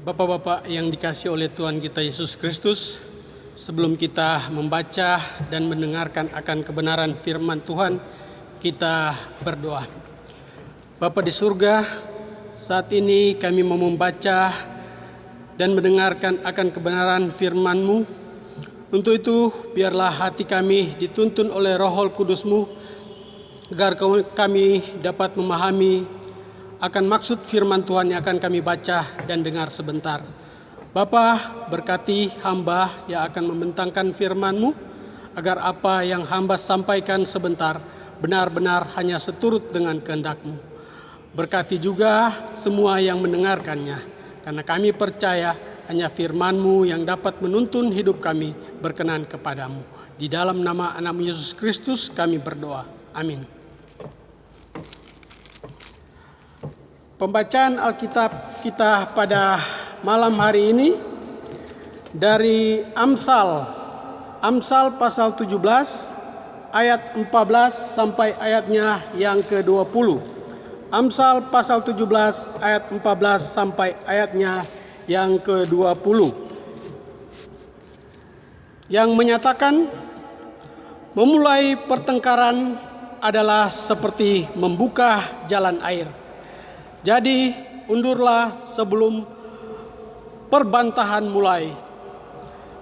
Bapak-bapak yang dikasihi oleh Tuhan kita Yesus Kristus, sebelum kita membaca dan mendengarkan akan kebenaran firman Tuhan, kita berdoa. Bapa di surga, saat ini kami mau membaca dan mendengarkan akan kebenaran firman-Mu. Untuk itu, biarlah hati kami dituntun oleh Roh Kudus-Mu, agar kami dapat memahami akan maksud firman Tuhan yang akan kami baca dan dengar sebentar. Bapa, berkati hamba yang akan membentangkan firman-Mu, agar apa yang hamba sampaikan sebentar benar-benar hanya seturut dengan kehendak-Mu. Berkati juga semua yang mendengarkannya, karena kami percaya hanya firman-Mu yang dapat menuntun hidup kami berkenan kepadamu. Di dalam nama anak-Mu Yesus Kristus kami berdoa. Amin. Pembacaan Alkitab kita pada malam hari ini dari Amsal pasal 17 ayat 14 sampai ayatnya yang ke-20. Amsal pasal 17 ayat 14 sampai ayatnya yang ke-20. Yang menyatakan memulai pertengkaran adalah seperti membuka jalan air. Jadi undurlah sebelum perbantahan mulai.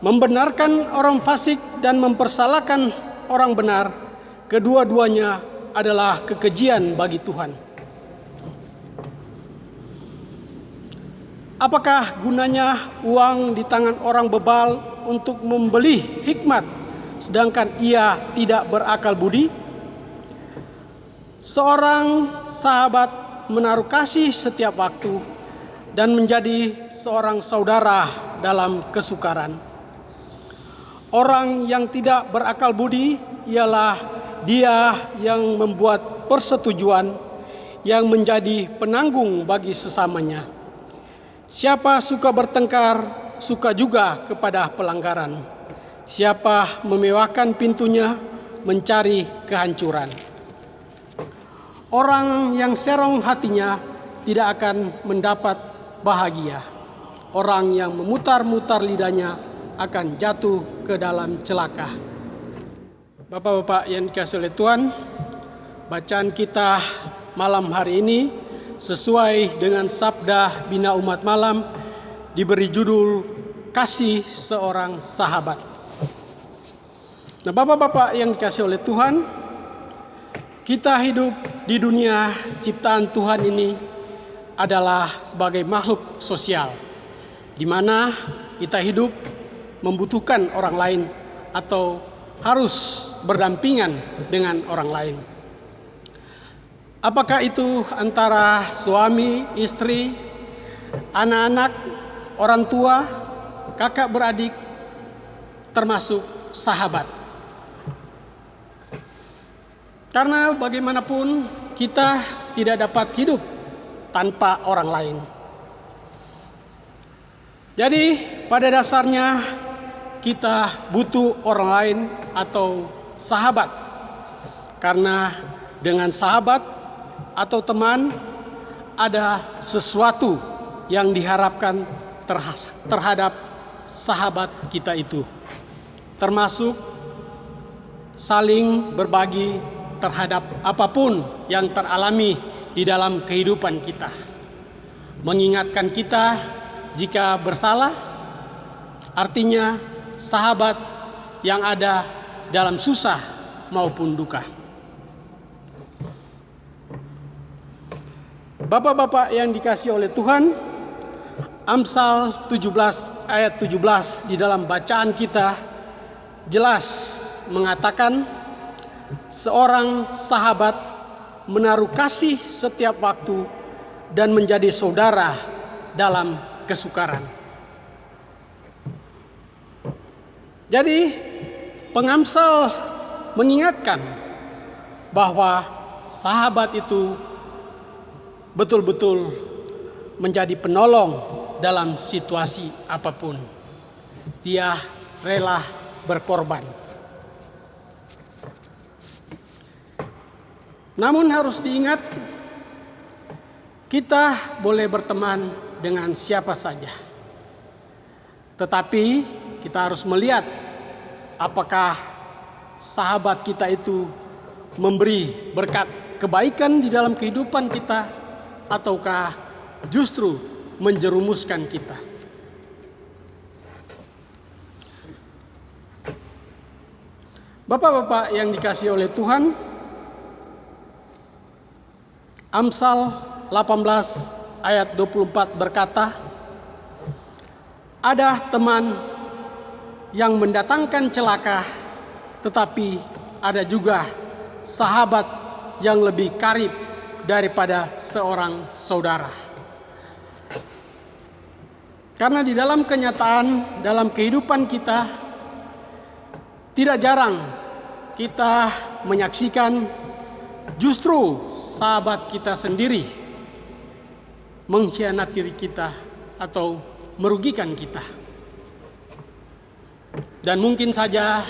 Membenarkan orang fasik dan mempersalahkan orang benar, kedua-duanya adalah kekejian bagi Tuhan. Apakah gunanya uang di tangan orang bebal untuk membeli hikmat, sedangkan ia tidak berakal budi? Seorang sahabat menaruh kasih setiap waktu dan menjadi seorang saudara dalam kesukaran. Orang yang tidak berakal budi ialah dia yang membuat persetujuan yang menjadi penanggung bagi sesamanya. Siapa suka bertengkar, suka juga kepada pelanggaran. Siapa memewahkan pintunya, mencari kehancuran. Orang yang serong hatinya tidak akan mendapat bahagia. Orang yang memutar-mutar lidahnya akan jatuh ke dalam celaka. Bapak-bapak yang dikasihi oleh Tuhan, bacaan kita malam hari ini sesuai dengan sabda Bina Umat Malam diberi judul Kasih Seorang Sahabat. Nah, bapak-bapak yang dikasihi oleh Tuhan, kita hidup di dunia ciptaan Tuhan ini adalah sebagai makhluk sosial, di mana kita hidup membutuhkan orang lain atau harus berdampingan dengan orang lain. Apakah itu antara suami, istri, anak-anak, orang tua, kakak beradik, termasuk sahabat. Karena bagaimanapun kita tidak dapat hidup tanpa orang lain. Jadi pada dasarnya kita butuh orang lain atau sahabat. Karena dengan sahabat atau teman ada sesuatu yang diharapkan terhadap sahabat kita itu. Termasuk saling berbagi terhadap apapun yang teralami di dalam kehidupan kita. Mengingatkan kita jika bersalah, artinya sahabat yang ada dalam susah maupun duka. Bapak-bapak yang dikasihi oleh Tuhan, Amsal 17 ayat 17 di dalam bacaan kita jelas mengatakan seorang sahabat menaruh kasih setiap waktu dan menjadi saudara dalam kesukaran. Jadi pengamsal mengingatkan bahwa sahabat itu betul-betul menjadi penolong dalam situasi apapun. Dia rela berkorban. Namun harus diingat, kita boleh berteman dengan siapa saja. Tetapi kita harus melihat apakah sahabat kita itu memberi berkat kebaikan di dalam kehidupan kita, ataukah justru menjerumuskan kita. Bapak-bapak yang dikasihi oleh Tuhan, Amsal 18 ayat 24 berkata, ada teman yang mendatangkan celaka, tetapi ada juga sahabat yang lebih karib daripada seorang saudara. Karena di dalam kenyataan, dalam kehidupan kita, tidak jarang kita menyaksikan justru sahabat kita sendiri mengkhianati kita atau merugikan kita. Dan mungkin saja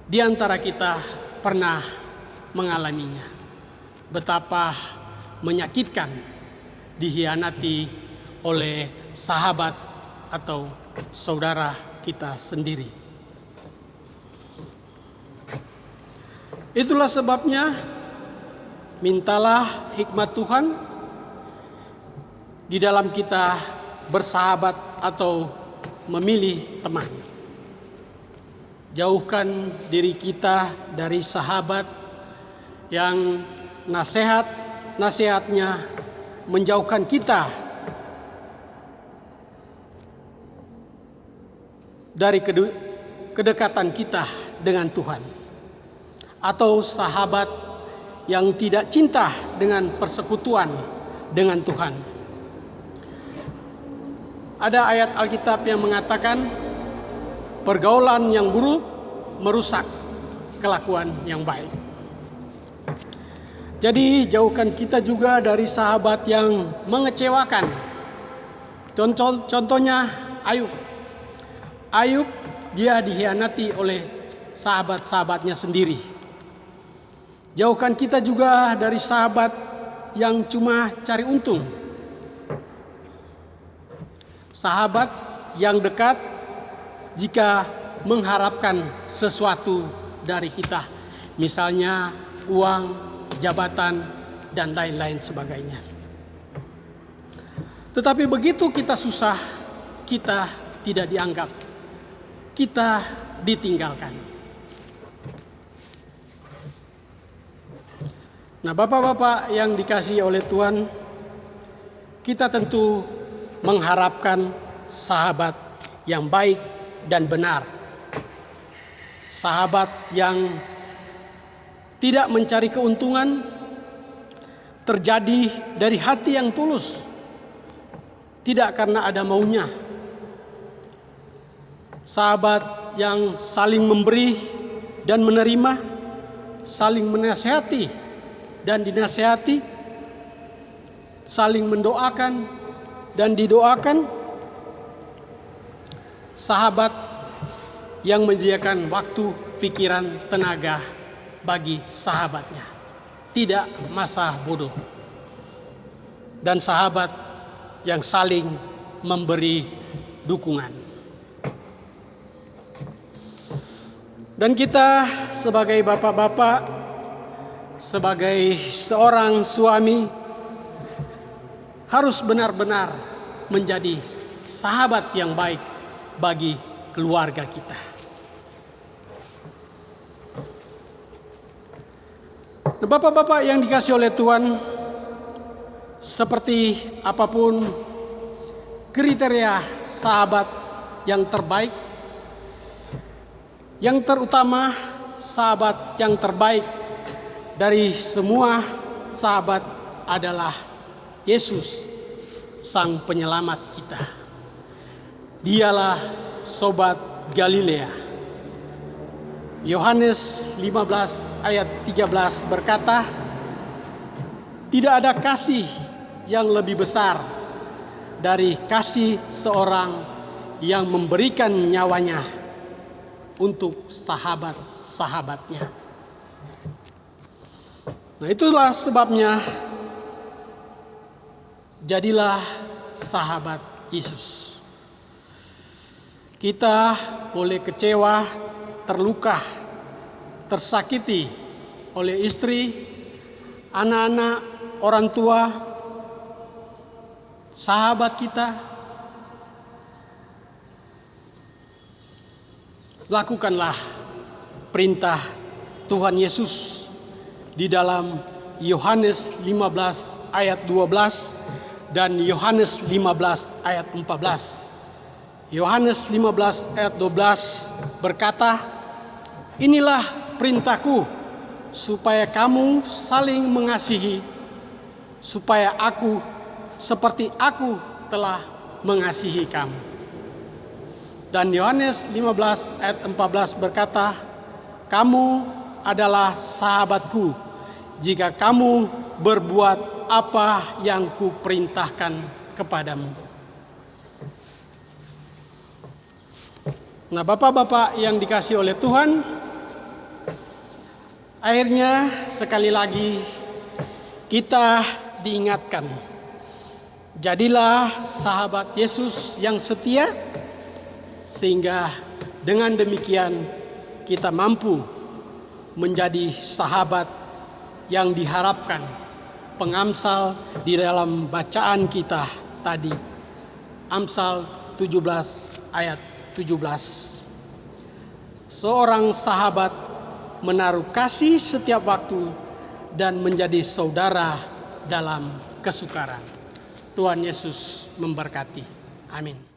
di antara kita pernah mengalaminya. Betapa menyakitkan dikhianati oleh sahabat atau saudara kita sendiri. Itulah sebabnya mintalah hikmat Tuhan di dalam kita bersahabat atau memilih teman. Jauhkan diri kita dari sahabat yang nasihatnya menjauhkan kita dari kedekatan kita dengan Tuhan. Atau sahabat yang tidak cinta dengan persekutuan dengan Tuhan. Ada ayat Alkitab yang mengatakan pergaulan yang buruk merusak kelakuan yang baik. Jadi jauhkan kita juga dari sahabat yang mengecewakan. Contohnya Ayub. Ayub dia dikhianati oleh sahabat-sahabatnya sendiri. Jauhkan kita juga dari sahabat yang cuma cari untung. Sahabat yang dekat jika mengharapkan sesuatu dari kita. Misalnya uang, jabatan, dan lain-lain sebagainya. Tetapi begitu kita susah, kita tidak dianggap. Kita ditinggalkan. Nah, bapak-bapak yang dikasihi oleh Tuhan, kita tentu mengharapkan sahabat yang baik dan benar. Sahabat yang tidak mencari keuntungan, terjadi dari hati yang tulus, tidak karena ada maunya. Sahabat yang saling memberi dan menerima, saling menasihati dan dinasihati, saling mendoakan dan didoakan. Sahabat yang menyediakan waktu, pikiran, tenaga bagi sahabatnya, tidak masa bodoh. Dan sahabat yang saling memberi dukungan. Dan kita sebagai bapak-bapak, sebagai seorang suami, harus benar-benar menjadi sahabat yang baik bagi keluarga kita. Bapak-bapak yang dikasihi oleh Tuhan, seperti apapun kriteria sahabat yang terbaik, yang terutama sahabat yang terbaik dari semua sahabat adalah Yesus, Sang Penyelamat kita. Dialah sobat Galilea. Yohanes 15 ayat 13 berkata, tidak ada kasih yang lebih besar dari kasih seorang yang memberikan nyawanya untuk sahabat-sahabatnya. Nah, itulah sebabnya jadilah sahabat Yesus. Kita boleh kecewa, terluka, tersakiti oleh istri, anak-anak, orang tua, sahabat kita. Lakukanlah perintah Tuhan Yesus di dalam Yohanes 15 ayat 12 dan Yohanes 15 ayat 14. Yohanes 15 ayat 12 berkata, "Inilah perintahku, supaya kamu saling mengasihi, supaya aku seperti aku telah mengasihi kamu." Dan Yohanes 15 ayat 14 berkata, "Kamu adalah sahabatku jika kamu berbuat apa yang kuperintahkan kepadamu." Nah, Bapak-bapak yang dikasihi oleh Tuhan, akhirnya sekali lagi kita diingatkan, jadilah sahabat Yesus yang setia, sehingga dengan demikian kita mampu menjadi sahabat yang diharapkan pengamsal di dalam bacaan kita tadi. Amsal 17 ayat 17. Seorang sahabat menaruh kasih setiap waktu dan menjadi saudara dalam kesukaran. Tuhan Yesus memberkati. Amin.